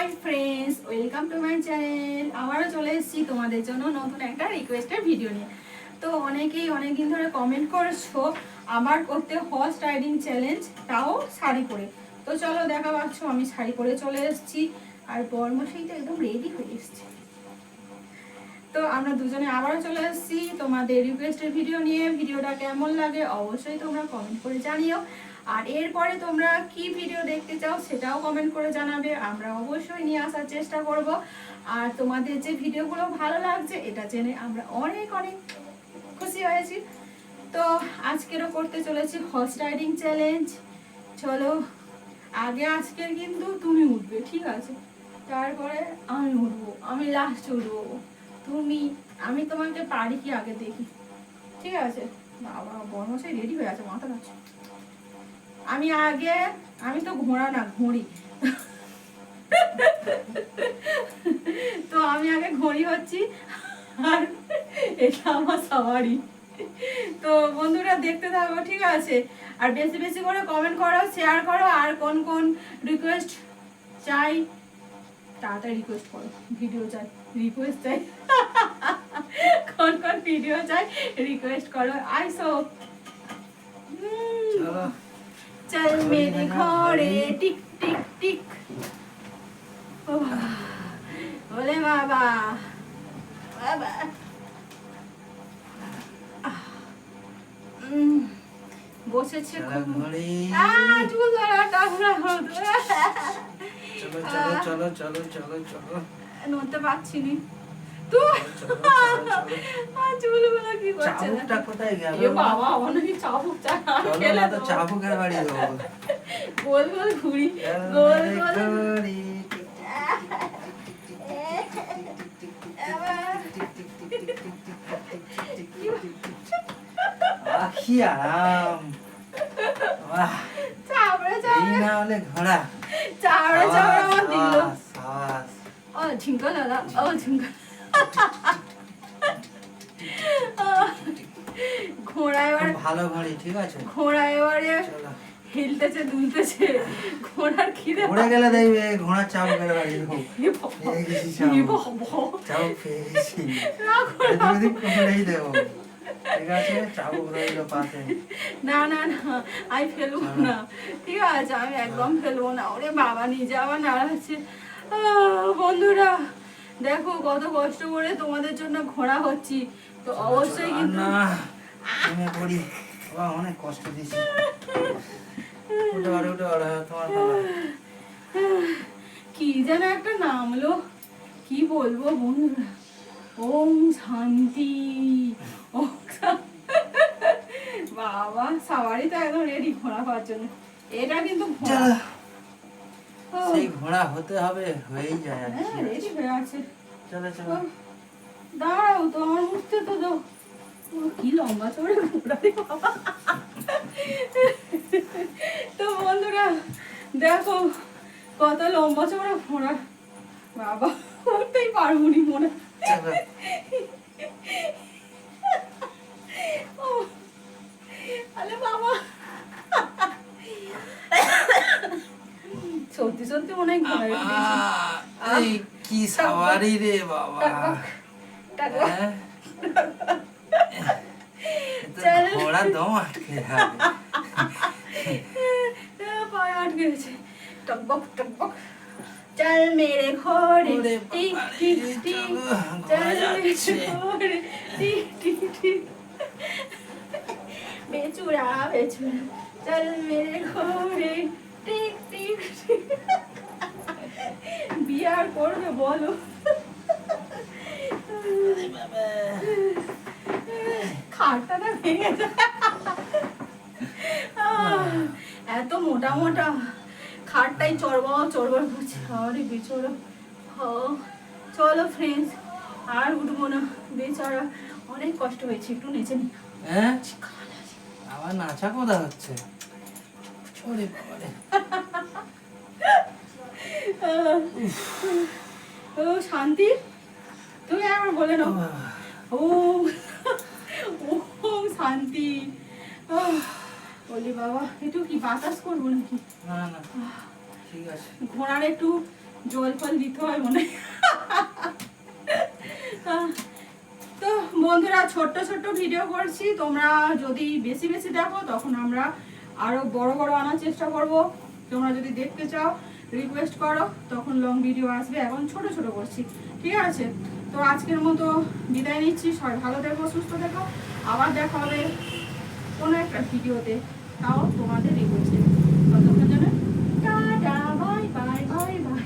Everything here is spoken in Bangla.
Hi friends, welcome to my channel. আবারও চলে এসেছি তোমাদের জন্য নতুন একটা রিকোয়েস্টের ভিডিও নিয়ে। তো অনেকেই অনেকদিন ধরে কমেন্ট করছো আমার করতে হর্স রাইডিং চ্যালেঞ্জ, তাও শাড়ি পরে। তো চলো দেখা পাচ্ছ আমি শাড়ি পরে চলে এসেছি, আর বরমশাই তো একদম রেডি হয়ে এসেছে। তো আমরা দুজনে আবারও চলে এসেছি তোমাদের রিকোয়েস্টের ভিডিও নিয়ে। ভিডিওটা কেমন লাগে অবশ্যই তোমরা কমেন্ট করে জানিও, আর এরপরে তোমরা কি ভিডিও দেখতে চাও সেটাও কমেন্ট করে জানাবে, আমরা অবশ্যই নিয়ে আসার চেষ্টা করব। আর তোমাদের যে ভিডিওগুলো ভালো লাগছে এটা জেনে আমরা অনেক অনেক খুশি হয়েছি। তো আজকেরও করতে চলেছি হর্স রাইডিং চ্যালেঞ্জ। চলো, আগে আজকের কিন্তু তুমি উঠবে, ঠিক আছে? তারপরে আমি উঠবো, আমি লাস্ট উঠবো। আমি তোমাকে পারি কি আগে দেখি, ঠিক আছে? বাবা বর্মশাই রেডি হয়ে আছে, মাথা নাচ্ছে। আমি তো ঘোড়া না, ঘড়ি। তো আমি আগে ঘড়ি হচ্ছি, আর এটা আমার সবারই। তো বন্ধুরা দেখতে থাকো, ঠিক আছে? আর বেশি বেশি করে কমেন্ট করো, শেয়ার করো, আর কোন কোন রিকোয়েস্ট চাই তাড়াতাড়ি রিকোয়েস্ট করো। ভিডিও চাই, রিকোয়েস্ট চাই। কোন কোন ভিডিও চাই রিকোয়েস্ট করো। আইসো চল মেরে ঘরে টিক টিক টিক। ওলে বাবা বাবা, বসেছে চুল নড়তে পারছি নি। চুলগুলো কি করছে? কোথায় গেল? বাবা অনেক চাবুক চাবুকের বাড়ি গোল গোল ঘুরি, গোল গোল কি আরাম। চাবড়ে চাবড়ে না হলে ঘোড়া চাবড়ে চাবড়ে আমার দিল। সাবাস। ও ঝিঙ্কা দাদা, ও ঝিঙ্কা। ঘোড়া এবার ভালো ঘড়ি, ঠিক আছে? ঘোড়া এবারে হিলতেছে দুলতেছে, ঘোড়ার খিদে ঘুরে গেলে দেখবে ঘোড়ার চাবুকের বাড়ি। চাবুক পেয়ে গেছি, দেবো, ঠিক আছে? চাবুক রইল পাশে। না না না, আমি ফেলবো না, ঠিক আছে? আমি একদম ফেলবো না। ওরে বাবা, নিজে আবার নাড়াচ্ছে। বন্ধুরা দেখো কত কষ্ট করে তোমাদের জন্য ঘোড়া হচ্ছি, তো অবশ্যই কিন্তু নেমে পড়ি। অনেক কষ্ট দিছি। তোমার কি যেন একটা নামলো, কি বলবো বন্ধুরা? ওম শান্তি। বাবা সবারই তো একদম রেডি ঘোড়া হওয়ার জন্য। এটা কিন্তু সেই ঘোড়া হতে হবে, হয়েই যায়। রেডি হয়ে আছে। চলো চলো, দাঁড়াও তো, আমার মুখতে তো দাও। কি লম্বা চড়ে ঘোড়া রে বাবা। তো বন্ধুরা দেখো কত লম্বা চড়া ঘোড়া, বাবা উঠতেই পারবো নি মনে। আরে বাবা, সত্যি সত্যি মনে হয় কি সাওয়ারি রে বাবা। ঘোড়া দম আটকে যাবে, পায়ে আটকে গেছে। টকবক টকবক চল মেরে ঘরে টিক টিক টিক, চল মেরে ঘরে টিক টিক টিক। বেচুরা বেচুরা চল মেরে ঘরে টিক টিক টিক। বিয়ার করবে বলো? খাটটা না ভেঙে যায়, এত মোটা মোটা খাটটাই চড়বাও চড়বার করছে। আরে বেচারা, চলো ফ্রেন্ডস আর উঠবো না, বেচারা অনেক কষ্ট হয়েছে। একটু নেচে নি। আবার নাচা কোথা হচ্ছে? ও শান্তি, তুমি একবার বলে নাও ও শান্তি। বলি বাবা একটু কি বাতাস করবো নাকি? না না, ঠিক আছে। ঘোড়ার একটু জল ফল দিতে হয় মনে হয়। তো বন্ধুরা ছোট্ট ছোট্ট ভিডিও করছি, তোমরা যদি বেশি বেশি দেখো তখন আমরা আরো বড় বড় আনার চেষ্টা করব। তোমরা যদি দেখতে চাও রিকোয়েস্ট করো, তখন লং ভিডিও আসবে। এখন ছোট ছোট করছি, ঠিক আছে? তো আজকের মতো বিদায় নিচ্ছি। সবাই ভালো থেকো, সুস্থ থেকো। আবার দেখা হবে কোনো একটা ভিডিওতে, তাও তোমাদের রিকোয়েস্টে। ততক্ষণ জন্য tata, bye bye bye bye.